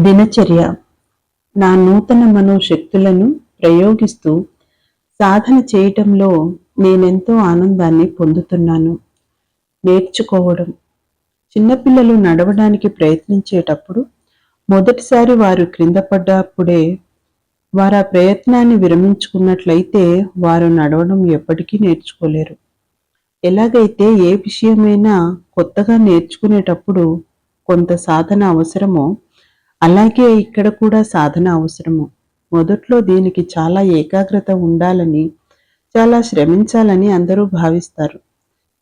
దినచర్య నా నూతన మనోశక్తులను ప్రయోగిస్తూ సాధన చేయటంలో నేనెంతో ఆనందాన్ని పొందుతున్నాను. నేర్చుకోవడం. చిన్నపిల్లలు నడవడానికి ప్రయత్నించేటప్పుడు మొదటిసారి వారు క్రింద పడ్డప్పుడే వారు ఆ ప్రయత్నాన్ని విరమించుకున్నట్లయితే వారు నడవడం ఎప్పటికీ నేర్చుకోలేరు. ఎలాగైతే ఏ విషయమైనా కొత్తగా నేర్చుకునేటప్పుడు కొంత సాధన అవసరమో, అలాగే ఇక్కడ కూడా సాధన అవసరము. మొదట్లో దీనికి చాలా ఏకాగ్రత ఉండాలని, చాలా శ్రమించాలని అందరూ భావిస్తారు.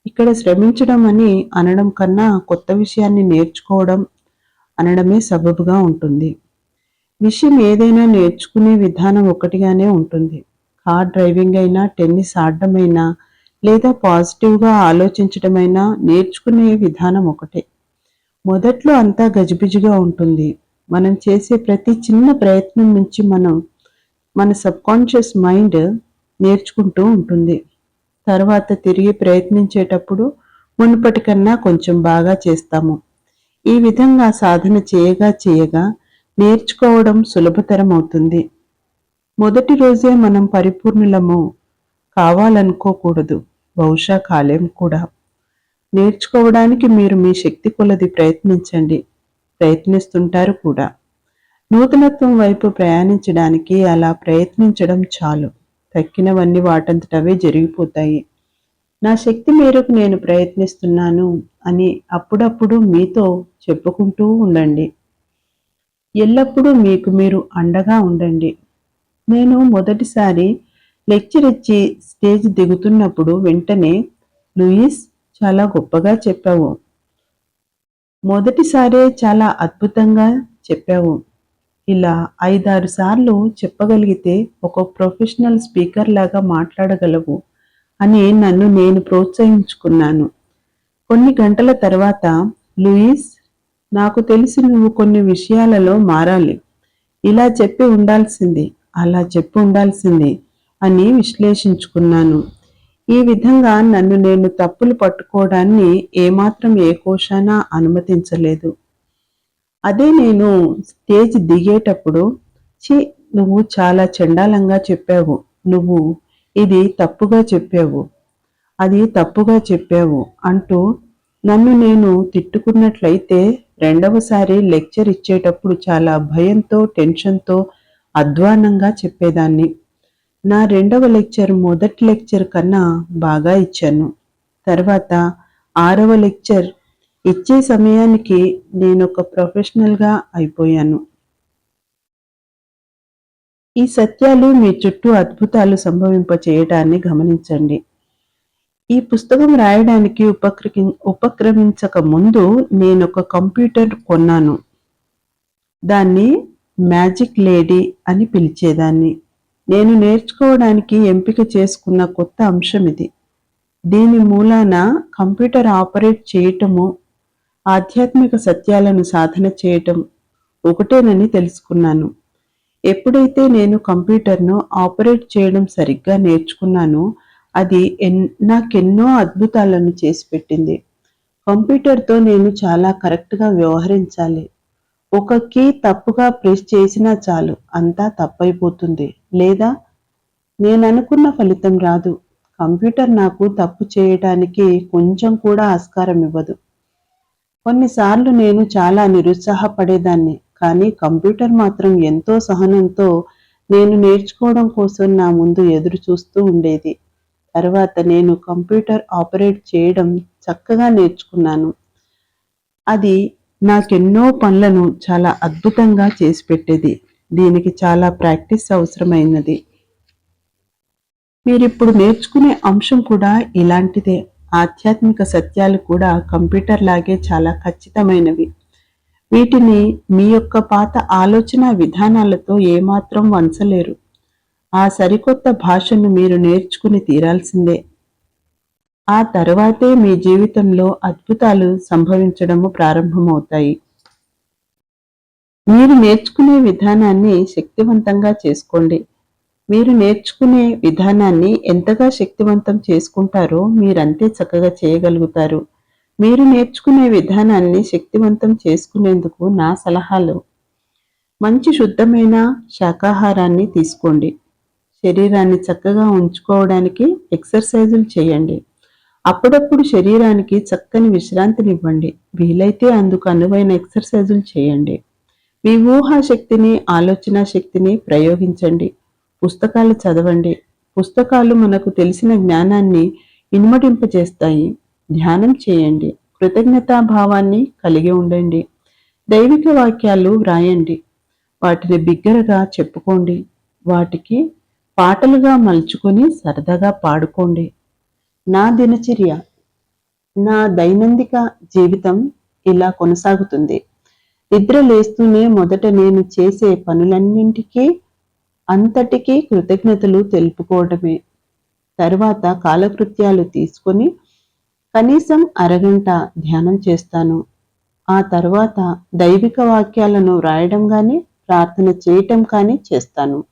ఇక్కడ శ్రమించడం అని అనడం కన్నా కొత్త విషయాన్ని నేర్చుకోవడం అనడమే సబబుగా ఉంటుంది. విషయం ఏదైనా నేర్చుకునే విధానం ఒకటిగానే ఉంటుంది. కార్ డ్రైవింగ్ అయినా, టెన్నిస్ ఆడడమైనా, లేదా పాజిటివ్గా ఆలోచించడమైనా నేర్చుకునే విధానం ఒకటే. మొదట్లో అంతా గజిబిజిగా ఉంటుంది. మనం చేసే ప్రతి చిన్న ప్రయత్నం నుంచి మన సబ్కాన్షియస్ మైండ్ నేర్చుకుంటూ ఉంటుంది. తర్వాత తిరిగి ప్రయత్నించేటప్పుడు మునుపటి కన్నా కొంచెం బాగా చేస్తాము. ఈ విధంగా సాధన చేయగా నేర్చుకోవడం సులభతరం అవుతుంది. మొదటి రోజే మనం పరిపూర్ణులము కావాలనుకోకూడదు. బహుశా కాలేం కూడా. నేర్చుకోవడానికి మీరు మీ శక్తి కొలది ప్రయత్నించండి. ప్రయత్నిస్తుంటారు కూడా. నూతనత్వం వైపు ప్రయాణించడానికి అలా ప్రయత్నించడం చాలు. తక్కినవన్నీ వాటంతటవే జరిగిపోతాయి. నా శక్తి మేరకు నేను ప్రయత్నిస్తున్నాను అని అప్పుడప్పుడు మీతో చెప్పుకుంటూ ఉండండి. ఎల్లప్పుడూ మీకు మీరు అండగా ఉండండి. నేను మొదటిసారి లెక్చర్ ఇచ్చి స్టేజ్ దిగుతున్నప్పుడు వెంటనే, లూయిస్, చాలా గొప్పగా చెప్పావు. మొదటిసారే చాలా అద్భుతంగా చెప్పావు. ఇలా 5-6 సార్లు చెప్పగలిగితే ఒక ప్రొఫెషనల్ స్పీకర్ లాగా మాట్లాడగలవు అని నన్ను నేను ప్రోత్సహించుకున్నాను. కొన్ని గంటల తర్వాత, లూయిస్, నాకు తెలిసి నువ్వు కొన్ని విషయాలలో మారాలి. ఇలా చెప్పి ఉండాల్సింది, అలా చెప్పి ఉండాల్సింది అని విశ్లేషించుకున్నాను. ఈ విధంగా నన్ను నేను తప్పులు పట్టుకోవడాన్ని ఏమాత్రం ఏ కోశానా అనుమతించలేదు. అదే నేను స్టేజ్ దిగేటప్పుడు, ఛీ, నువ్వు చాలా చండాలంగా చెప్పావు, నువ్వు ఇది తప్పుగా చెప్పావు, అది తప్పుగా చెప్పావు అంటూ నన్ను నేను తిట్టుకున్నట్లయితే రెండవసారి లెక్చర్ ఇచ్చేటప్పుడు చాలా భయంతో, టెన్షన్తో, అధ్వానంగా చెప్పేదాన్ని. నా రెండవ లెక్చర్ మొదటి లెక్చర్ కన్నా బాగా ఇచ్చాను. తర్వాత 6వ లెక్చర్ ఇచ్చే సమయానికి నేనొక ప్రొఫెషనల్గా అయిపోయాను. ఈ సత్యాలు మీ చుట్టూ అద్భుతాలు సంభవింపచేయడాన్ని గమనించండి. ఈ పుస్తకం రాయడానికి ఉపక్రమించక ముందు నేనొక కంప్యూటర్ కొన్నాను. దాన్ని మ్యాజిక్ లేడీ అని పిలిచేదాన్ని. నేను నేర్చుకోవడానికి ఎంపిక చేసుకున్న కొత్త అంశం ఇది. దీని మూలాన కంప్యూటర్ ఆపరేట్ చేయటము, ఆధ్యాత్మిక సత్యాలను సాధన చేయటం ఒకటేనని తెలుసుకున్నాను. ఎప్పుడైతే నేను కంప్యూటర్ను ఆపరేట్ చేయడం సరిగ్గా నేర్చుకున్నానో అది నాకెన్నో అద్భుతాలను చేసి పెట్టింది. కంప్యూటర్తో నేను చాలా కరెక్ట్గా వ్యవహరించాలి. ఒక కీ తప్పుగా ప్రెస్ చేసినా చాలు, అంతా తప్పైపోతుంది, లేదా నేననుకున్న ఫలితం రాదు. కంప్యూటర్ నాకు తప్పు చేయటానికి కొంచెం కూడా ఆస్కారం ఇవ్వదు. కొన్నిసార్లు నేను చాలా నిరుత్సాహపడేదాన్ని, కానీ కంప్యూటర్ మాత్రం ఎంతో సహనంతో నేను నేర్చుకోవడం కోసం నా ముందు ఎదురు చూస్తూ ఉండేది. తర్వాత నేను కంప్యూటర్ ఆపరేట్ చేయడం చక్కగా నేర్చుకున్నాను. అది నాకెన్నో పనులను చాలా అద్భుతంగా చేసి పెట్టేది. దీనికి చాలా ప్రాక్టీస్ అవసరమైనది. మీరిప్పుడు నేర్చుకునే అంశం కూడా ఇలాంటిదే. ఆధ్యాత్మిక సత్యాలు కూడా కంప్యూటర్ లాగే చాలా ఖచ్చితమైనవి. వీటిని మీ యొక్క పాత ఆలోచన విధానాలతో ఏమాత్రం వంచలేరు. ఆ సరికొత్త భాషను మీరు నేర్చుకుని తీరాల్సిందే. ఆ తర్వాతే మీ జీవితంలో అద్భుతాలు సంభవించడము ప్రారంభమవుతాయి. మీరు నేర్చుకునే విధానాన్ని శక్తివంతంగా చేసుకోండి. మీరు నేర్చుకునే విధానాన్ని ఎంతగా శక్తివంతం చేసుకుంటారో మీరంతే చక్కగా చేయగలుగుతారు. మీరు నేర్చుకునే విధానాన్ని శక్తివంతం చేసుకునేందుకు నా సలహాలు: మంచి శుద్ధమైన శాకాహారాన్ని తీసుకోండి. శరీరాన్ని చక్కగా ఉంచుకోవడానికి ఎక్సర్సైజులు చేయండి. అప్పుడప్పుడు శరీరానికి చక్కని విశ్రాంతినివ్వండి. వీలైతే అందుకు అనువైన ఎక్సర్సైజులు చేయండి. మీ ఊహా శక్తిని, ఆలోచన శక్తిని ప్రయోగించండి. పుస్తకాలు చదవండి. పుస్తకాలు మనకు తెలిసిన జ్ఞానాన్ని ఇనుమడింపజేస్తాయి. ధ్యానం చేయండి. కృతజ్ఞతాభావాన్ని కలిగి ఉండండి. దైవిక వాక్యాలు వ్రాయండి. వాటిని బిగ్గరగా చెప్పుకోండి. వాటికి పాటలుగా మలుచుకొని సరదాగా పాడుకోండి. నా దినచర్య, నా దైనందిక జీవితం ఇలా కొనసాగుతుంది. నిద్ర లేస్తూనే మొదట నేను చేసే పనులన్నింటికీ అంతటికీ కృతజ్ఞతలు తెలుపుకోవడమే. తర్వాత కాలకృత్యాలు తీసుకొని కనీసం అరగంట ధ్యానం చేస్తాను. ఆ తర్వాత దైవిక వాక్యాలను వ్రాయడం కానీ ప్రార్థన చేయటం కానీ చేస్తాను.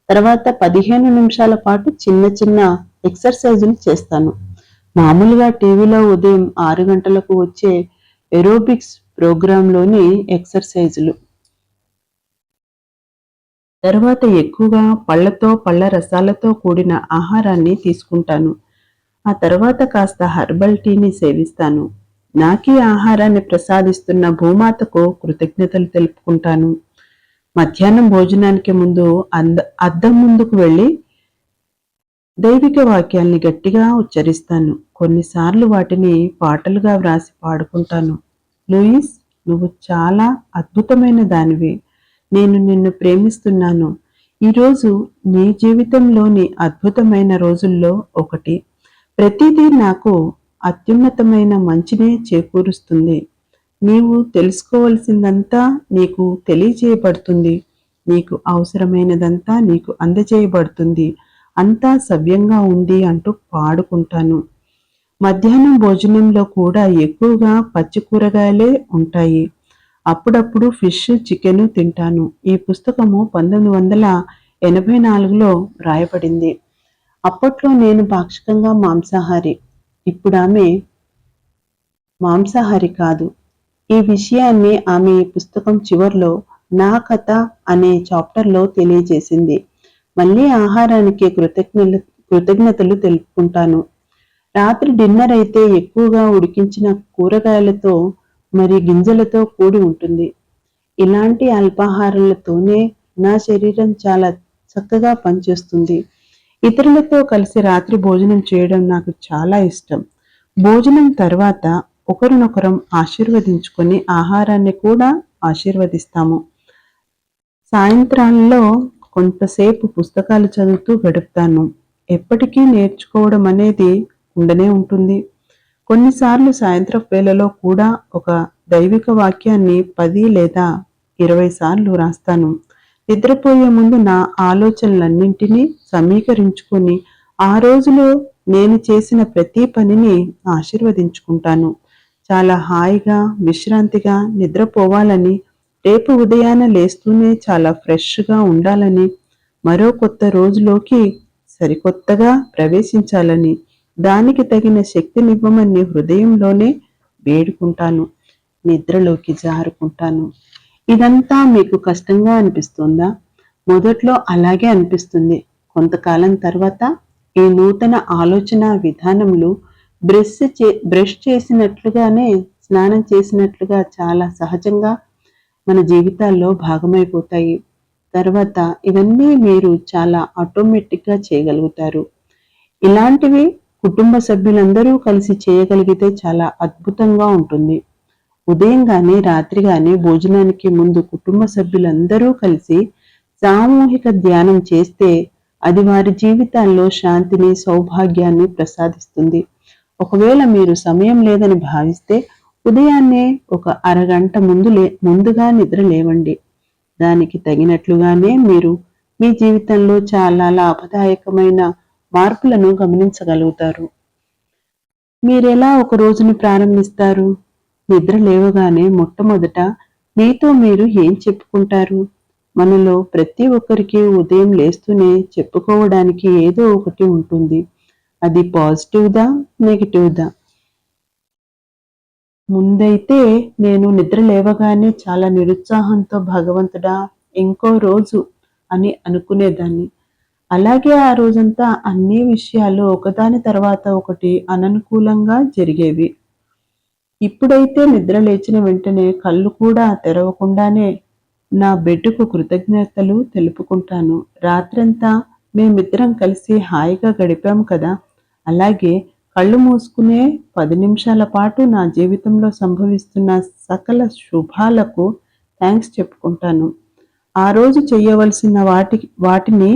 తర్వాత 15 నిమిషాల పాటు చిన్న చిన్న ఎక్సర్సైజులు చేస్తాను. మామూలుగా టీవీలో ఉదయం 6 గంటలకు వచ్చే ఏరోబిక్స్ ప్రోగ్రాంలోని ఎక్సర్సైజులు. తర్వాత ఎక్కువగా పళ్ళ రసాలతో కూడిన ఆహారాన్ని తీసుకుంటాను. ఆ తర్వాత కాస్త హెర్బల్ టీని సేవిస్తాను. నాకీ ఆహారాన్ని ప్రసాదిస్తున్న భూమాతకు కృతజ్ఞతలు తెలుపుకుంటాను. మధ్యాహ్నం భోజనానికి ముందు అద్దం ముందుకు వెళ్ళి దైవిక వాక్యాల్ని గట్టిగా ఉచ్చరిస్తాను. కొన్నిసార్లు వాటిని పాటలుగా వ్రాసి పాడుకుంటాను. లూయిస్, నువ్వు చాలా అద్భుతమైన దానివి. నేను నిన్ను ప్రేమిస్తున్నాను. ఈరోజు నీ జీవితంలోని అద్భుతమైన రోజుల్లో ఒకటి. ప్రతిదీ నాకు అత్యున్నతమైన మంచినే చేకూరుస్తుంది. నీవు తెలుసుకోవలసిందంతా నీకు తెలియజేయబడుతుంది. నీకు అవసరమైనదంతా నీకు అందజేయబడుతుంది. అంతా సవ్యంగా ఉంది అంటూ పాడుకుంటాను. మధ్యాహ్నం భోజనంలో కూడా ఎక్కువగా పచ్చి కూరగాయలే ఉంటాయి. అప్పుడప్పుడు ఫిష్, చికెను తింటాను. ఈ పుస్తకము 1984లో రాయబడింది. అప్పట్లో నేను పాక్షికంగా మాంసాహారి. ఇప్పుడామె మాంసాహారి కాదు. ఈ విషయాన్ని ఆమె ఈ పుస్తకం చివర్లో నా కథ అనే చాప్టర్లో తెలియజేసింది. మళ్ళీ ఆహారానికి కృతజ్ఞతలు తెలుపుకుంటాను. రాత్రి డిన్నర్ అయితే ఎక్కువగా ఉడికించిన కూరగాయలతో మరి గింజలతో కూడి ఉంటుంది. ఇలాంటి అల్పాహారాలతోనే నా శరీరం చాలా చక్కగా పనిచేస్తుంది. ఇతరులతో కలిసి రాత్రి భోజనం చేయడం నాకు చాలా ఇష్టం. భోజనం తర్వాత ఒకరినొకరం ఆశీర్వదించుకొని ఆహారాన్ని కూడా ఆశీర్వదిస్తాము. సాయంత్రాల్లో కొంతసేపు పుస్తకాలు చదువుతూ గడుపుతాను. ఎప్పటికీ నేర్చుకోవడం అనేది ఉండనే ఉంటుంది. కొన్నిసార్లు సాయంత్రం వేళలో కూడా ఒక దైవిక వాక్యాన్ని 10 లేదా 20 సార్లు రాస్తాను. నిద్రపోయే ముందు నా ఆలోచనలన్నింటినీ సమీకరించుకొని ఆ రోజులో నేను చేసిన ప్రతి పనిని ఆశీర్వదించుకుంటాను. చాలా హాయిగా, విశ్రాంతిగా నిద్రపోవాలని, రేపు ఉదయాన లేస్తూనే చాలా ఫ్రెష్గా ఉండాలని, మరో కొత్త రోజులోకి సరికొత్తగా ప్రవేశించాలని, దానికి తగిన శక్తినివ్వమని హృదయంలోనే వేడుకుంటాను. నిద్రలోకి జారుకుంటాను. ఇదంతా మీకు కష్టంగా అనిపిస్తుందా? మొదట్లో అలాగే అనిపిస్తుంది. కొంతకాలం తర్వాత ఈ నూతన ఆలోచన విధానములు బ్రష్ చేసినట్లుగానే, స్నానం చేసినట్లుగా చాలా సహజంగా మన జీవితాల్లో భాగమైపోతాయి. తర్వాత ఇవన్నీ మీరు చాలా ఆటోమేటిక్గా చేయగలుగుతారు. ఇలాంటివి కుటుంబ సభ్యులందరూ కలిసి చేయగలిగితే చాలా అద్భుతంగా ఉంటుంది. ఉదయం గాని, రాత్రి గాని భోజనానికి ముందు కుటుంబ సభ్యులందరూ కలిసి సామూహిక ధ్యానం చేస్తే అది వారి జీవితాల్లో శాంతిని, సౌభాగ్యాన్ని ప్రసాదిస్తుంది. ఒకవేళ మీరు సమయం లేదని భావిస్తే ఉదయాన్నే ఒక అరగంట ముందుగా నిద్ర లేవండి. దానికి తగినట్లుగానే మీరు మీ జీవితంలో చాలా లాభదాయకమైన మార్పులను గమనించగలుగుతారు. మీరెలా ఒక రోజుని ప్రారంభిస్తారు? నిద్ర లేవగానే మొట్టమొదట మీతో మీరు ఏం చెప్పుకుంటారు? మనలో ప్రతి ఒక్కరికి ఉదయం లేస్తూనే చెప్పుకోవడానికి ఏదో ఒకటి ఉంటుంది. అది పాజిటివ్‌దా? నెగెటివ్‌దా? ముందైతే నేను నిద్ర లేవగానే చాలా నిరుత్సాహంతో భగవంతుడా, ఇంకో రోజు అని అనుకునేదాన్ని. అలాగే ఆ రోజంతా అన్ని విషయాలు ఒకదాని తర్వాత ఒకటి అననుకూలంగా జరిగేవి. ఇప్పుడైతే నిద్ర లేచిన వెంటనే కళ్ళు కూడా తెరవకుండానే నా బెడ్డుకు కృతజ్ఞతలు తెలుపుకుంటాను. రాత్రంతా మేమిద్దరం కలిసి హాయిగా గడిపాం కదా! అలాగే కళ్ళు మూసుకునే 10 నిమిషాల పాటు నా జీవితంలో సంభవిస్తున్న సకల శుభాలకు థాంక్స్ చెప్పుకుంటాను. ఆ రోజు చెయ్యవలసిన వాటిని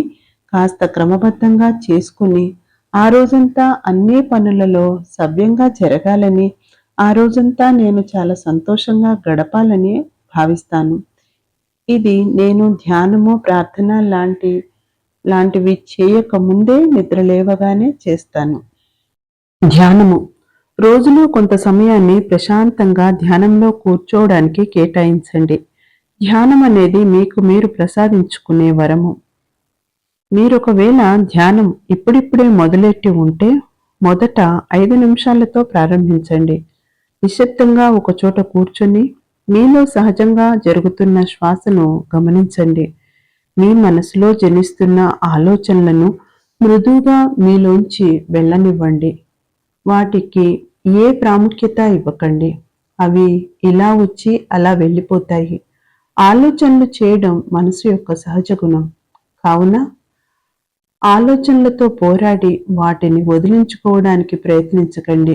కాస్త క్రమబద్ధంగా చేసుకుని, ఆ రోజంతా అన్ని పనులలో సవ్యంగా జరగాలని, ఆ రోజంతా నేను చాలా సంతోషంగా గడపాలని భావిస్తాను. ఇది నేను ధ్యానము, ప్రార్థన లాంటివి చేయక ముందే నిద్ర లేవగానే చేస్తాను. ధ్యానము. రోజులో కొంత సమయాన్ని ప్రశాంతంగా ధ్యానంలో కూర్చోవడానికి కేటాయించండి. ధ్యానం అనేది మీకు మీరు ప్రసాదించుకునే వరము. మీరొకవేళ ధ్యానం ఇప్పుడిప్పుడే మొదలెట్టి ఉంటే మొదట 5 నిమిషాలతో ప్రారంభించండి. నిశ్శబ్దంగా ఒకచోట కూర్చొని మీలో సహజంగా జరుగుతున్న శ్వాసను గమనించండి. మీ మనసులో జనిస్తున్న ఆలోచనలను మృదువుగా మీలోంచి వెళ్ళనివ్వండి. వాటికి ఏ ప్రాముఖ్యత ఇవ్వకండి. అవి ఇలా వచ్చి అలా వెళ్ళిపోతాయి. ఆలోచనలు చేయడం మనసు యొక్క సహజ గుణం. కావున ఆలోచనలతో పోరాడి వాటిని వదిలించుకోవడానికి ప్రయత్నించకండి.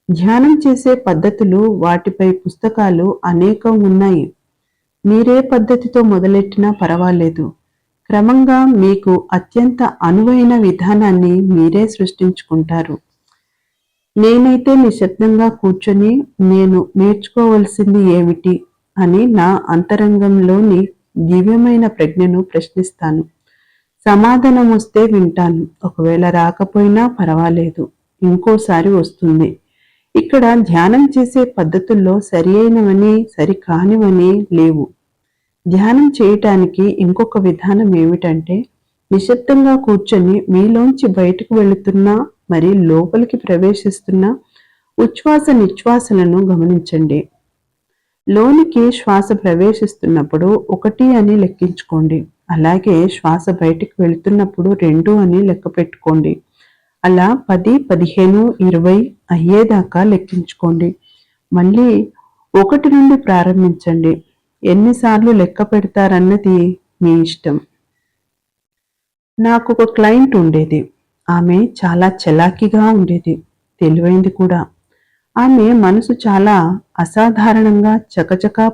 ధ్యానం చేసే పద్ధతులు, వాటిపై పుస్తకాలు అనేకం ఉన్నాయి. మీరే పద్ధతితో మొదలెట్టినా పర్వాలేదు. క్రమంగా మీకు అత్యంత అనువైన విధానాన్ని మీరే సృష్టించుకుంటారు. నేనైతే నిశ్శబ్దంగా కూర్చొని నేను నేర్చుకోవలసింది ఏమిటి అని నా అంతరంగంలోని దివ్యమైన ప్రజ్ఞను ప్రశ్నిస్తాను. సమాధానం వస్తే వింటాను. ఒకవేళ రాకపోయినా పర్వాలేదు, ఇంకోసారి వస్తుంది. ఇక్కడ ధ్యానం చేసే పద్ధతుల్లో సరి అయినవని సరికానివని లేవు. ధ్యానం చేయటానికి ఇంకొక విధానం ఏమిటంటే, నిశ్శబ్దంగా కూర్చొని మీలోంచి బయటకు వెళుతున్నా మరి లోపలికి ప్రవేశిస్తున్న ఉచ్ఛ్వాస నిశ్వాసలను గమనించండి. లోనికి శ్వాస ప్రవేశిస్తున్నప్పుడు 1 అని లెక్కించుకోండి. అలాగే శ్వాస బయటికి వెళుతున్నప్పుడు 2 అని లెక్క పెట్టుకోండి. అలా 10, 15, 20 అయ్యేదాకా లెక్కించుకోండి. మళ్ళీ 1 నుండి ప్రారంభించండి. ఎన్నిసార్లు లెక్క పెడతారన్నది మీ ఇష్టం. నాకు ఒక క్లయింట్ ఉండేది. ఆమె చాలా చలాకీగా ఉండేది, తెలివైంది కూడా. ఆమె మనసు చాలా అసాధారణంగా చకచకా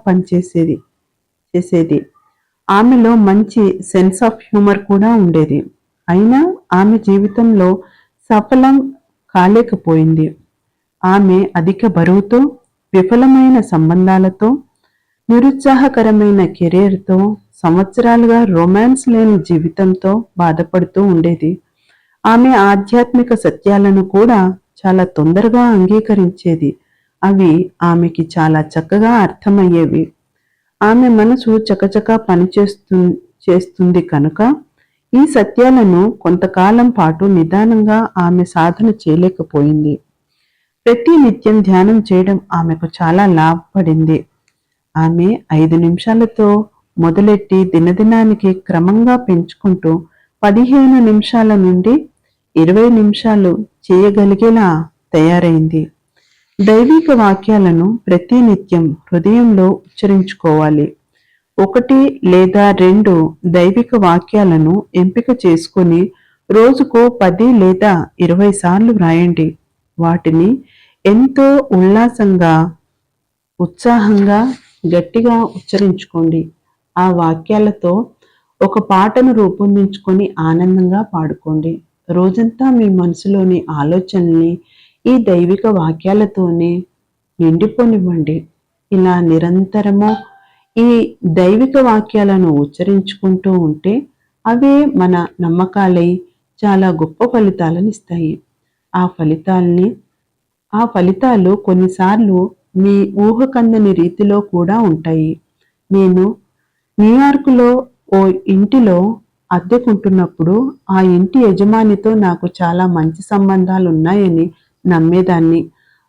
చేసేది. ఆమెలో మంచి సెన్స్ ఆఫ్ హ్యూమర్ కూడా ఉండేది. అయినా ఆమె జీవితంలో సఫలం కాలేకపోయింది. ఆమె అధిక బరువుతో, విఫలమైన సంబంధాలతో, నిరుత్సాహకరమైన కెరీర్తో, సంవత్సరాలుగా రొమాన్స్ లేని జీవితంతో బాధపడుతూ ఉండేది. ఆమె ఆధ్యాత్మిక సత్యాలను కూడా చాలా తొందరగా అంగీకరించేది. అవి ఆమెకి చాలా చక్కగా అర్థమయ్యేవి. ఆమె మనసు చకచకా చేస్తుంది కనుక ఈ సత్యాలను కొంతకాలం పాటు నిదానంగా ఆమె సాధన చేయలేకపోయింది. ప్రతి నిత్యం ధ్యానం చేయడం ఆమెకు చాలా లాభపడింది. ఆమె 5 నిమిషాలతో మొదలెట్టి దినదినానికి క్రమంగా పెంచుకుంటూ 15 నిమిషాల నుండి 20 నిమిషాలు చేయగలిగేలా తయారైంది. దైవిక వాక్యాలను ప్రతి నిత్యం హృదయంలో ఉచ్చరించుకోవాలి. 1 లేదా 2 దైవిక వాక్యాలను ఎంపిక చేసుకొని రోజుకు 10 లేదా 20 సార్లు వ్రాయండి. వాటిని ఎంతో ఉత్సాహంగా గట్టిగా ఉచ్చరించుకోండి. ఆ వాక్యాలతో ఒక పాటను రూపొందించుకొని ఆనందంగా పాడుకోండి. రోజంతా మీ మనసులోని ఆలోచనల్ని ఈ దైవిక వాక్యాలతోనే నిండిపోనివ్వండి. ఇలా నిరంతరము ఈ దైవిక వాక్యాలను ఉచ్చరించుకుంటూ ఉంటే అవే మన నమ్మకాలై చాలా గొప్ప ఫలితాలను ఇస్తాయి. ఆ ఫలితాలు కొన్నిసార్లు మీ ఊహకందని రీతిలో కూడా ఉంటాయి. నేను న్యూయార్కులో ఓ ఇంటిలో అద్దెకుంటున్నప్పుడు ఆ ఇంటి యజమానితో నాకు చాలా మంచి సంబంధాలు ఉన్నాయని నమ్మేదాన్ని.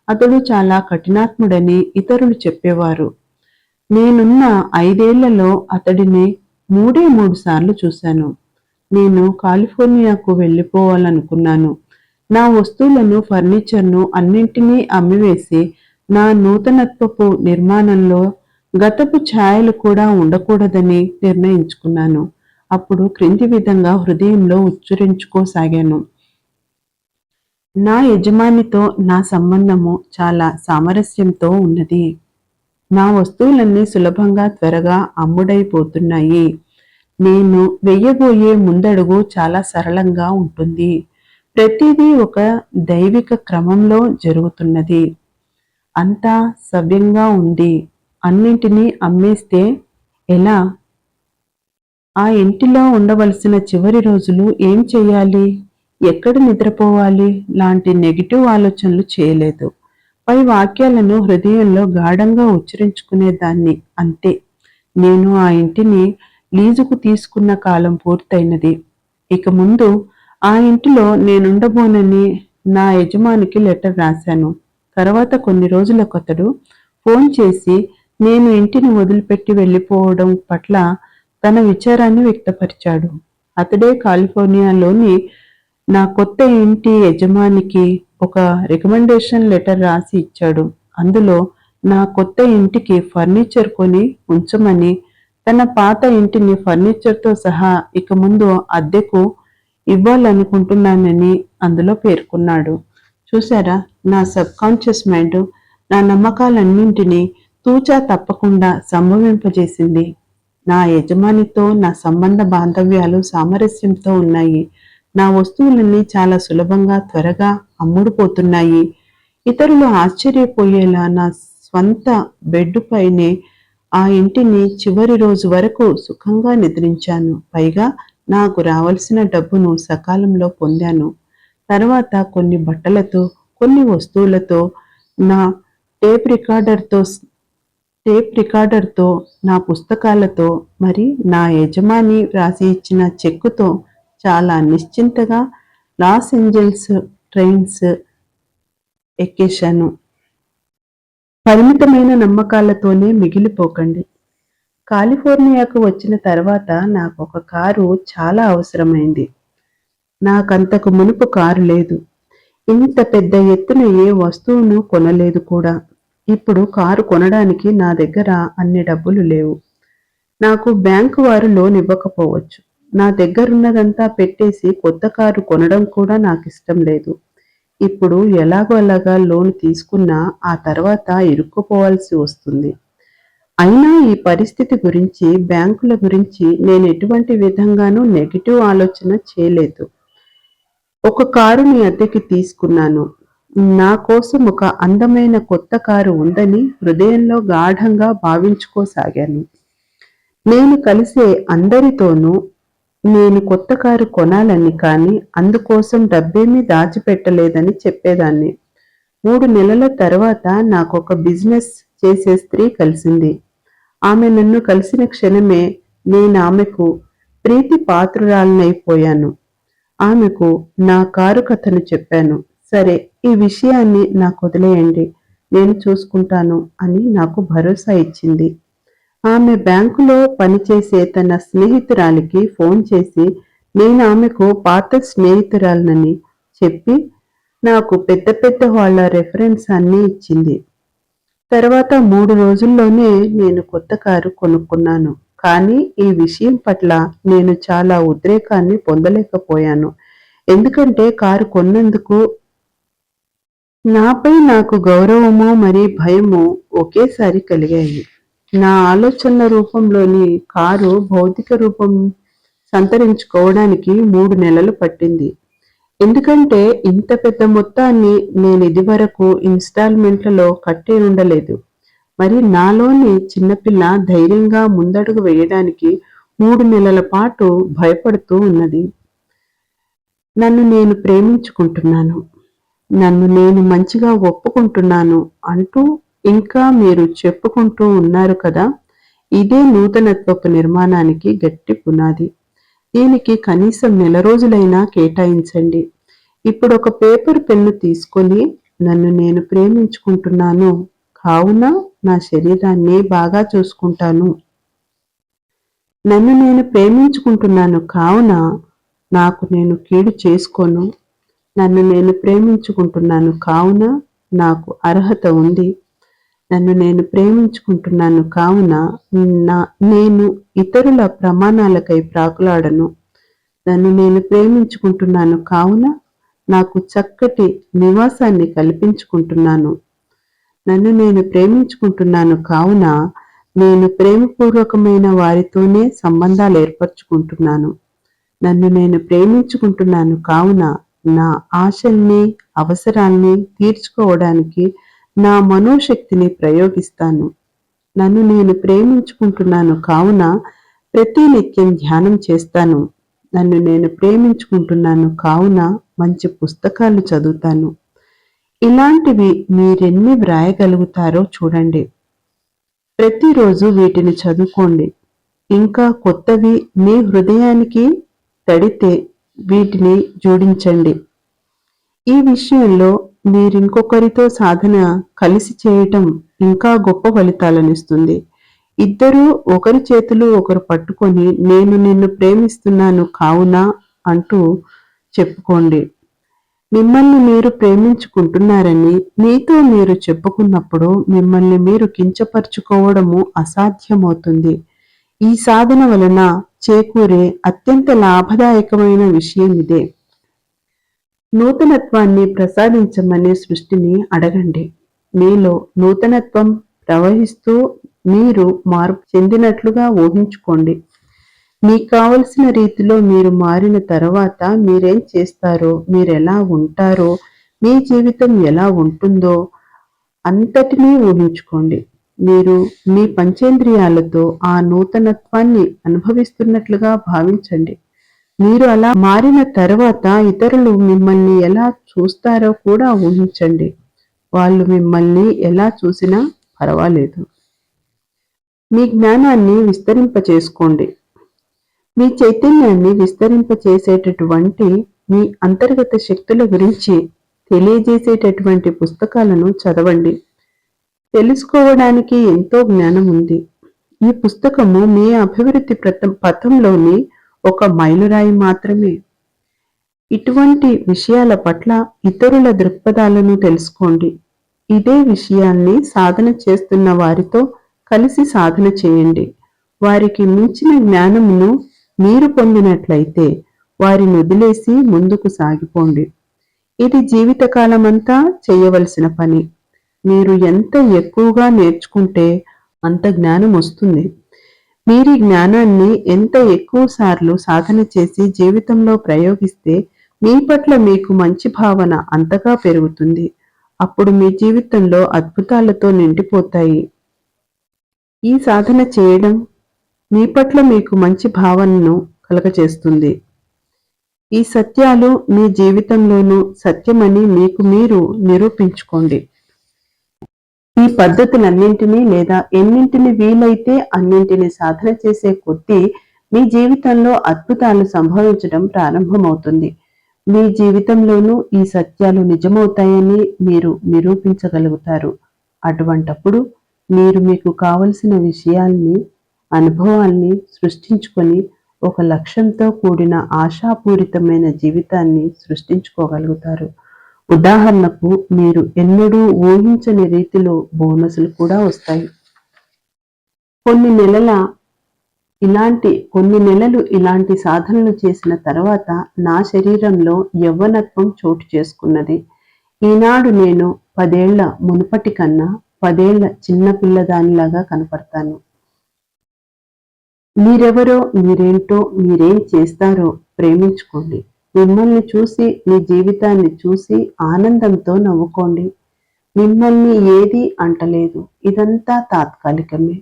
అతడు చాలా కఠినాత్ముడని ఇతరులు చెప్పేవారు. నేనున్న 5 ఏళ్లలో అతడిని మూడు సార్లు చూశాను. నేను కాలిఫోర్నియాకు వెళ్ళిపోవాలనుకున్నాను. నా వస్తువులను, ఫర్నిచర్‌ను అన్నింటినీ అమ్మివేసి, నా నూతనత్వపు నిర్మాణంలో గతపు ఛాయలు కూడా ఉండకూడదని నిర్ణయించుకున్నాను. అప్పుడు క్రింది విధంగా హృదయంలో ఉచ్చరించుకోసాగాను. నా యజమానితో నా సంబంధము చాలా సామరస్యంతో ఉన్నది. నా వస్తువులన్నీ సులభంగా త్వరగా అమ్ముడైపోతున్నాయి. నేను వెయ్యబోయే ముందడుగు చాలా సరళంగా ఉంటుంది. ప్రతిదీ ఒక దైవిక క్రమంలో జరుగుతున్నది. అంతా సవ్యంగా ఉంది. అన్నింటినీ అమ్మేస్తే ఎలా? ఆ ఇంటిలో ఉండవలసిన చివరి రోజులు ఏం చెయ్యాలి? ఎక్కడ నిద్రపోవాలి? లాంటి నెగెటివ్ ఆలోచనలు చేయలేదు. పై వాక్యాలను హృదయంలో గాఢంగా ఉచ్చరించుకునేదాన్ని అంతే. నేను ఆ ఇంటిని లీజుకు తీసుకున్న కాలం పూర్తయినది. ఇక ముందు ఆ ఇంటిలో నేనుండబోనని నా యజమానికి లెటర్ రాశాను. తర్వాత కొన్ని రోజులకతడు ఫోన్ చేసి నేను ఇంటిని వదిలిపెట్టి వెళ్ళిపోవడం పట్ల తన విచారాన్ని వ్యక్తపరిచాడు. అతడే కాలిఫోర్నియాలోని నా కొత్త ఇంటి యజమానికి ఒక రికమెండేషన్ లెటర్ రాసి ఇచ్చాడు. అందులో నా కొత్త ఇంటికి ఫర్నిచర్ కొని ఉంచమని, తన పాత ఇంటిని ఫర్నిచర్తో సహా ఇక ముందు అద్దెకు ఇవ్వాలనుకుంటున్నానని అందులో పేర్కొన్నాడు. చూశారా, నా సబ్కాన్షియస్ మైండ్ నా నమ్మకాలన్నింటినీ తూచా తప్పకుండా సంభవింపజేసింది. నా యజమానితో నా సంబంధ బాంధవ్యాలు సామరస్యంతో ఉన్నాయి. నా వస్తువులన్నీ చాలా సులభంగా త్వరగా అమ్ముడుపోతున్నాయి. ఇతరులు ఆశ్చర్యపోయేలా నా స్వంత బెడ్ పైనే ఆ ఇంటిని చివరి రోజు వరకు సుఖంగా నిద్రించాను. పైగా నాకు రావలసిన డబ్బును సకాలంలో పొందాను. తర్వాత కొన్ని బట్టలతో, కొన్ని వస్తువులతో, నా టేప్ రికార్డర్తో, నా పుస్తకాలతో, మరి నా యజమాని వ్రాసి ఇచ్చిన చెక్కుతో చాలా నిశ్చింతగా లాస్ ఏంజల్స్ ట్రైన్స్ ఎక్కేశాను. పరిమితమైన నమ్మకాలతోనే మిగిలిపోకండి. కాలిఫోర్నియాకు వచ్చిన తర్వాత నాకు ఒక కారు చాలా అవసరమైంది. నాకంతకు మునుపు కారు లేదు. ఇంత పెద్ద ఎత్తున ఏ వస్తువును కొనలేదు కూడా. ఇప్పుడు కారు కొనడానికి నా దగ్గర అన్ని డబ్బులు లేవు. నాకు బ్యాంకు వారు లోన్ ఇవ్వకపోవచ్చు. నా దగ్గరున్నదంతా పెట్టేసి కొత్త కారు కొనడం కూడా నాకిష్టం లేదు. ఇప్పుడు ఎలాగో అలాగా లోన్ తీసుకున్నా ఆ తర్వాత ఇరుక్కుపోవాల్సి వస్తుంది. అయినా ఈ పరిస్థితి గురించి, బ్యాంకుల గురించి నేను ఎటువంటి విధంగానూ నెగెటివ్ ఆలోచన చేయలేదు. ఒక కారుని అద్దెకి తీసుకున్నాను. నా కోసం ఒక అందమైన కొత్త కారు ఉందని హృదయంలో గాఢంగా భావించుకోసాగాను. నేను కలిసే అందరితోనూ నేను కొత్త కారు కొనాలని, కానీ అందుకోసం డబ్బేమీ దాచిపెట్టలేదని చెప్పేదాన్ని. 3 నెలల తర్వాత నాకొక బిజినెస్ చేసే స్త్రీ కలిసింది. ఆమె నన్ను కలిసిన క్షణమే నేనామెకు ప్రీతి పాత్రురాలనైపోయాను. ఆమెకు నా కారు కథను చెప్పాను. సరే, ఈ విషయాన్ని నాకొదిలేయండి, నేను చూసుకుంటాను అని నాకు భరోసా ఇచ్చింది. ఆమె బ్యాంకులో పనిచేసే తన స్నేహితురాలికి ఫోన్ చేసి నేను ఆమెకు పాత స్నేహితురాలనని చెప్పి నాకు పెద్ద పెద్ద వాళ్ళ రెఫరెన్స్ అన్నీ ఇచ్చింది. తర్వాత 3 రోజుల్లోనే నేను కొత్త కారు కొనుక్కున్నాను. కానీ ఈ విషయం పట్ల నేను చాలా ఉద్రేకాన్ని పొందలేకపోయాను. ఎందుకంటే కారు కొన్నందుకు నాపై నాకు గౌరవము మరి భయము ఒకేసారి కలిగాయి. నా ఆలోచనల రూపంలోని కారు భౌతిక రూపం సంతరించుకోవడానికి 3 నెలలు పట్టింది. ఎందుకంటే ఇంత పెద్ద మొత్తాన్ని నేను ఇదివరకు ఇన్స్టాల్మెంట్లలో కట్టి ఉండలేదు. మరి నాలోని చిన్నపిల్ల ధైర్యంగా ముందడుగు వేయడానికి 3 నెలల పాటు భయపడుతూ ఉన్నది. నన్ను నేను ప్రేమించుకుంటున్నాను, నన్ను నేను మంచిగా ఒప్పుకుంటున్నాను అంటూ ఇంకా మీరు చెప్పుకుంటూ ఉన్నారు కదా. ఇదే నూతనత్వపు నిర్మాణానికి గట్టి పునాది. దీనికి కనీసం 1 నెల రోజులైనా కేటాయించండి. ఇప్పుడు ఒక పేపర్ పెన్ను తీసుకొని, నన్ను నేను ప్రేమించుకుంటున్నాను, కావున నా శరీరాన్ని బాగా చూసుకుంటాను, నన్ను నేను ప్రేమించుకుంటున్నాను కావున నాకు నేను కీడు చేసుకోను. నన్ను నేను ప్రేమించుకుంటున్నాను కావున నాకు అర్హత ఉంది. నన్ను నేను ప్రేమించుకుంటున్నాను కావున నేను ఇతరుల ప్రమాణాలకై ప్రాకులాడను. నన్ను నేను ప్రేమించుకుంటున్నాను కావున నాకు చక్కటి నివాసాన్ని కల్పించుకుంటున్నాను. నన్ను నేను ప్రేమించుకుంటున్నాను కావున నేను ప్రేమపూర్వకమైన వారితోనే సంబంధాలు ఏర్పరచుకుంటున్నాను. నన్ను నేను ప్రేమించుకుంటున్నాను కావున నా ఆశల్ని, అవసరాల్ని తీర్చుకోవడానికి నా మనోశక్తిని ప్రయోగిస్తాను. నన్ను నేను ప్రేమించుకుంటున్నాను కావున ప్రతినిత్యం ధ్యానం చేస్తాను. నన్ను నేను ప్రేమించుకుంటున్నాను కావున మంచి పుస్తకాలు చదువుతాను. ఇలాంటివి మీరెన్ని వ్రాయగలుగుతారో చూడండి. ప్రతిరోజు వీటిని చదువుకోండి. ఇంకా కొత్తవి మీ హృదయానికి తడితే వీటిని జోడించండి. ఈ విషయంలో మీరింకొకరితో సాధన కలిసి చేయటం ఇంకా గొప్ప ఫలితాలనిస్తుంది. ఇద్దరూ ఒకరి చేతులు ఒకరు పట్టుకొని నేను నిన్ను ప్రేమిస్తున్నాను కావున అంటూ చెప్పుకోండి. మిమ్మల్ని మీరు ప్రేమించుకుంటున్నారని మీతో మీరు చెప్పుకున్నప్పుడు మిమ్మల్ని మీరు కించపరుచుకోవడము అసాధ్యమవుతుంది. ఈ సాధన వలన చేకూరే అత్యంత లాభదాయకమైన విషయం ఇదే. నూతనత్వాన్ని ప్రసాదించమనే సృష్టిని అడగండి. మీలో నూతనత్వం ప్రవహిస్తూ మీరు మార్పు చెందినట్లుగా ఊహించుకోండి. మీకు కావలసిన రీతిలో మీరు మారిన తర్వాత మీరేం చేస్తారో, మీరెలా ఉంటారో, మీ జీవితం ఎలా ఉంటుందో అంతటినీ ఊహించుకోండి. మీరు మీ పంచేంద్రియాలతో ఆ నూతనత్వాన్ని అనుభవిస్తున్నట్లుగా భావించండి. మీరు అలా మారిన తర్వాత ఇతరులు మిమ్మల్ని ఎలా చూస్తారో కూడా ఊహించండి. వాళ్ళు మిమ్మల్ని ఎలా చూసినా పర్వాలేదు. మీ జ్ఞానాన్ని విస్తరింపచేసుకోండి. మీ చైతన్యాన్ని విస్తరింపచేసేటటువంటి మీ అంతర్గత శక్తుల గురించి తెలియజేసేటటువంటి పుస్తకాలను చదవండి. తెలుసుకోవడానికి ఎంతో జ్ఞానం ఉంది. ఈ పుస్తకము మీ అభివృద్ధి పథంలోని ఒక మైలురాయి మాత్రమే. ఇటువంటి విషయాల పట్ల ఇతరుల దృక్పథాలను తెలుసుకోండి. ఇదే విషయాల్ని సాధన చేస్తున్న వారితో కలిసి సాధన చేయండి. వారికి మించిన జ్ఞానమును మీరు పొందినట్లయితే వారిని వదిలేసి ముందుకు సాగిపోండి. ఇది జీవితకాలమంతా చేయవలసిన పని. మీరు ఎంత ఎక్కువగా నేర్చుకుంటే అంత జ్ఞానం వస్తుంది. మీరు ఈ జ్ఞానాన్ని ఎంత ఎక్కువ సార్లు సాధన చేసి జీవితంలో ప్రయోగిస్తే మీ పట్ల మీకు మంచి భావన అంతగా పెరుగుతుంది. అప్పుడు మీ జీవితంలో అద్భుతాలతో నిండిపోతాయి. ఈ సాధన చేయడం మీ పట్ల మీకు మంచి భావనను కలగచేస్తుంది. ఈ సత్యాలు మీ జీవితంలోనూ సత్యమని మీకు మీరు నిరూపించుకోండి. ఈ పద్ధతులన్నింటినీ లేదా ఎన్నింటిని వీలైతే అన్నింటిని సాధన చేసే కొద్దీ మీ జీవితంలో అద్భుతాలు సంభవించడం ప్రారంభమవుతుంది. మీ జీవితంలోనూ ఈ సత్యాలు నిజమవుతాయని మీరు నిరూపించగలుగుతారు. అటువంటప్పుడు మీరు మీకు కావలసిన విషయాల్ని, అనుభవాల్ని సృష్టించుకొని ఒక లక్ష్యంతో కూడిన ఆశాపూరితమైన జీవితాన్ని సృష్టించుకోగలుగుతారు. ఉదాహరణకు మీరు ఎన్నడూ ఊహించని రీతిలో బోనసులు కూడా వస్తాయి. కొన్ని నెలలు ఇలాంటి సాధనలు చేసిన తర్వాత నా శరీరంలో యవ్వనత్వం చోటు చేసుకున్నది. ఈనాడు నేను 10 ఏళ్ల మునుపటి కన్నా 10 ఏళ్ల చిన్నపిల్లదానిలాగా కనపడతాను. మీరెవరో, మీరేంటో, మీరేం చేస్తారో ప్రేమించుకోండి. మిమ్మల్ని చూసి, మీ జీవితాన్ని చూసి ఆనందంతో నవ్వుకోండి. మిమ్మల్ని ఏదీ అంటలేదు. ఇదంతా తాత్కాలికమే.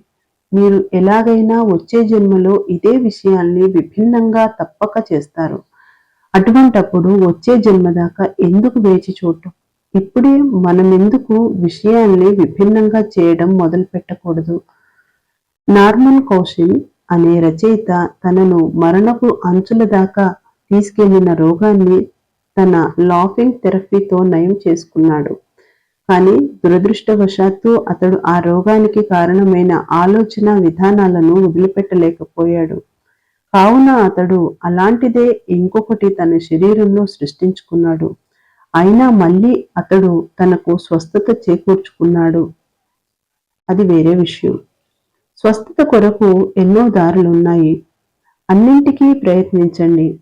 మీరు ఎలాగైనా వచ్చే జన్మలో ఇదే విషయాల్ని విభిన్నంగా తప్పక చేస్తారు. అటువంటప్పుడు వచ్చే జన్మ దాకా ఎందుకు వేచి చూడటం? ఇప్పుడే మనమెందుకు విషయాల్ని విభిన్నంగా చేయడం మొదలు పెట్టకూడదు? నార్మన్ కౌశల్ అనే రచయిత తనను మరణపు అంచుల దాకా తీసుకెళ్లిన రోగాన్ని తన లాఫింగ్ థెరపీతో నయం చేసుకున్నాడు. కానీ దురదృష్టవశాత్తు అతడు ఆ రోగానికి కారణమైన ఆలోచన విధానాలను వదిలిపెట్టలేకపోయాడు. కావున అతడు అలాంటిదే ఇంకొకటి తన శరీరంలో సృష్టించుకున్నాడు. అయినా మళ్ళీ అతడు తనకు స్వస్థత చేకూర్చుకున్నాడు. అది వేరే విషయం. స్వస్థత కొరకు ఎన్నో దారులున్నాయి. అన్నింటికీ ప్రయత్నించండి.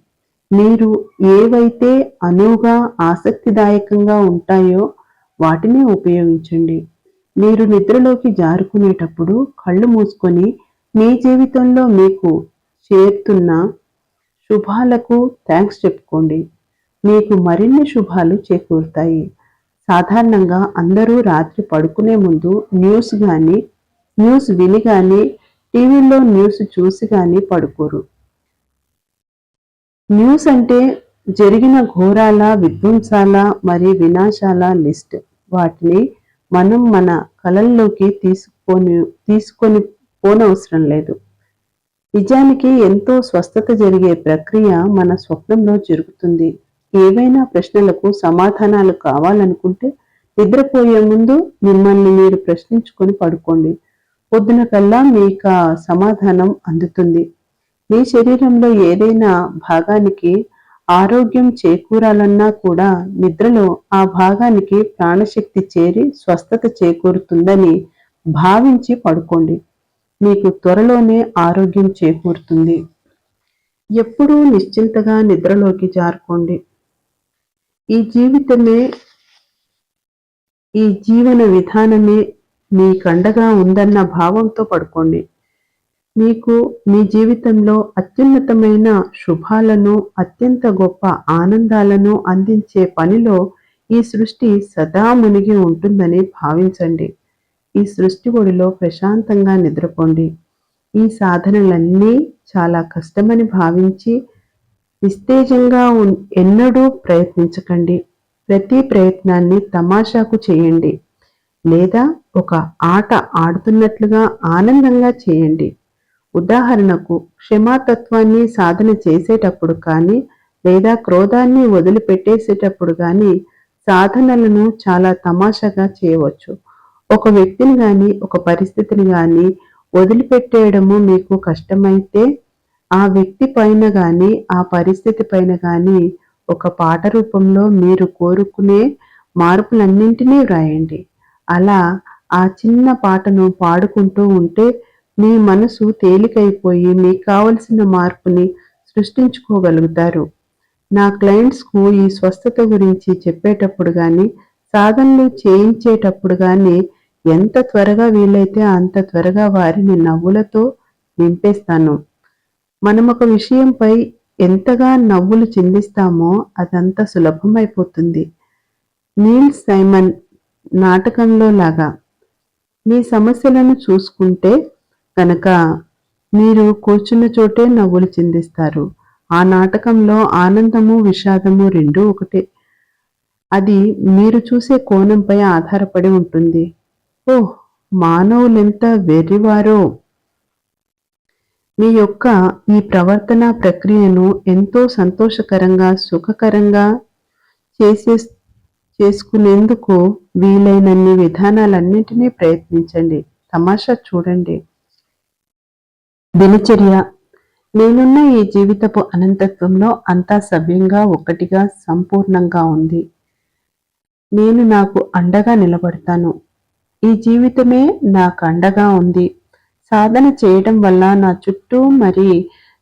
మీరు ఏవైతే అనువుగా ఆసక్తిదాయకంగా ఉంటాయో వాటిని ఉపయోగించండి. మీరు నిద్రలోకి జారుకునేటప్పుడు కళ్ళు మూసుకొని మీ జీవితంలో మీకు చేరుతున్న శుభాలకు థ్యాంక్స్ చెప్పుకోండి. మీకు మరిన్ని శుభాలు చేకూరుతాయి. సాధారణంగా అందరూ రాత్రి పడుకునే ముందు న్యూస్ విని గాని, టీవీలో న్యూస్ చూసి గాని పడుకోరు. న్యూస్ అంటే జరిగిన ఘోరాల, విధ్వంసాల మరియు వినాశాల లిస్ట్. వాటిని మనం మన కలల్లోకి తీసుకొని పోనవసరం లేదు. నిజానికి ఎంతో స్వస్థత జరిగే ప్రక్రియ మన స్వప్నంలో జరుగుతుంది. ఏవైనా ప్రశ్నలకు సమాధానాలు కావాలనుకుంటే నిద్రపోయే ముందు మిమ్మల్ని మీరు ప్రశ్నించుకొని పడుకోండి. పొద్దున కల్లా మీకు సమాధానం అందుతుంది. మీ శరీరంలో ఏదైనా భాగానికి ఆరోగ్యం చేకూరాలన్నా కూడా నిద్రలో ఆ భాగానికి ప్రాణశక్తి చేరి స్వస్థత చేకూరుతుందని భావించి పడుకోండి. మీకు త్వరలోనే ఆరోగ్యం చేకూరుతుంది. ఎప్పుడూ నిశ్చింతగా నిద్రలోకి జారుకోండి. ఈ జీవన విధానమే మీకండగా ఉందన్న భావంతో పడుకోండి. మీకు మీ జీవితంలో అత్యున్నతమైన శుభాలను, అత్యంత గొప్ప ఆనందాలను అందించే పనిలో ఈ సృష్టి సదా మునిగి ఉంటుందని భావించండి. ఈ సృష్టి ఒడిలో ప్రశాంతంగా నిద్రపోండి. ఈ సాధనలన్నీ చాలా కష్టమని భావించి నిస్తేజంగా ఎన్నడూ ప్రయత్నించకండి. ప్రతి ప్రయత్నాన్ని తమాషాకు చేయండి లేదా ఒక ఆట ఆడుతున్నట్లుగా ఆనందంగా చేయండి. ఉదాహరణకు క్షమాతత్వాన్ని సాధన చేసేటప్పుడు కానీ లేదా క్రోధాన్ని వదిలిపెట్టేసేటప్పుడు కానీ సాధనలను చాలా తమాషాగా చేయవచ్చు. ఒక వ్యక్తిని కానీ ఒక పరిస్థితిని కానీ వదిలిపెట్టేయడము మీకు కష్టమైతే ఆ వ్యక్తి పైన కానీ ఆ పరిస్థితి పైన కానీ ఒక పాట రూపంలో మీరు కోరుకునే మార్పులన్నింటినీ వ్రాయండి. అలా ఆ చిన్న పాటను పాడుకుంటూ ఉంటే మీ మనసు తేలికైపోయి మీకు కావలసిన మార్పుని సృష్టించుకోగలుగుతారు. నా క్లయింట్స్కు ఈ స్వస్థత గురించి చెప్పేటప్పుడు కానీ సాధనలు చేయించేటప్పుడు కానీ ఎంత త్వరగా వీలైతే అంత త్వరగా వారిని నవ్వులతో నింపేస్తాను. మనం ఒక విషయంపై ఎంతగా నవ్వులు చిందిస్తామో అదంత సులభమైపోతుంది. నీల్ సైమన్ నాటకంలో లాగా మీ సమస్యలను చూసుకుంటే కనుక మీరు కూర్చున్న చోటే నవ్వులు చిందిస్తారు. ఆ నాటకంలో ఆనందము, విషాదము రెండూ ఒకటే. అది మీరు చూసే కోణంపై ఆధారపడి ఉంటుంది. ఓహ్, మానవులెంత వెర్రివారో! మీ యొక్క ఈ ప్రవర్తన ప్రక్రియను ఎంతో సంతోషకరంగా, సుఖకరంగా చేసుకునేందుకు వీలైనన్ని విధానాలన్నింటినీ ప్రయత్నించండి. తమాషా చూడండి. దినచర్య. నేనున్న ఈ జీవితపు అనంతత్వంలో అంతా సవ్యంగా, ఒక్కటిగా, సంపూర్ణంగా ఉంది. నేను నాకు అండగా నిలబడతాను. ఈ జీవితమే నాకు అండగా ఉంది. సాధన చేయడం వల్ల నా చుట్టూ మరి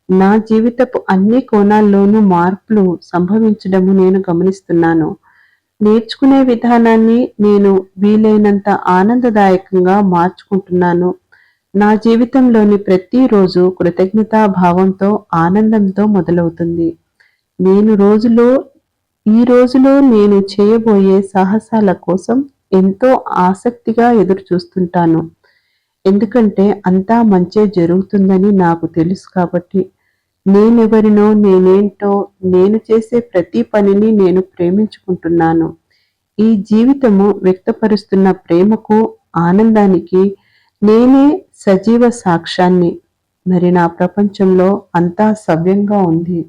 నా జీవితపు అన్ని కోణాల్లోనూ మార్పులు సంభవించడము నేను గమనిస్తున్నాను. నేర్చుకునే విధానాన్ని నేను వీలైనంత ఆనందదాయకంగా మార్చుకుంటున్నాను. నా జీవితంలోని ప్రతిరోజు కృతజ్ఞతాభావంతో, ఆనందంతో మొదలవుతుంది. ఈ రోజులో నేను చేయబోయే సాహసాల కోసం ఎంతో ఆసక్తిగా ఎదురు చూస్తుంటాను. ఎందుకంటే అంతా మంచే జరుగుతుందని నాకు తెలుసు కాబట్టి. నేనెవరినో, నేనేంటో, నేను చేసే ప్రతి పనిని నేను ప్రేమించుకుంటున్నాను. ఈ జీవితము వ్యక్తపరుస్తున్న ప్రేమకు, ఆనందానికి నేనే సజీవ సాక్ష్యాన్ని. మరి నా ప్రపంచంలో అంతా సవ్యంగా ఉంది.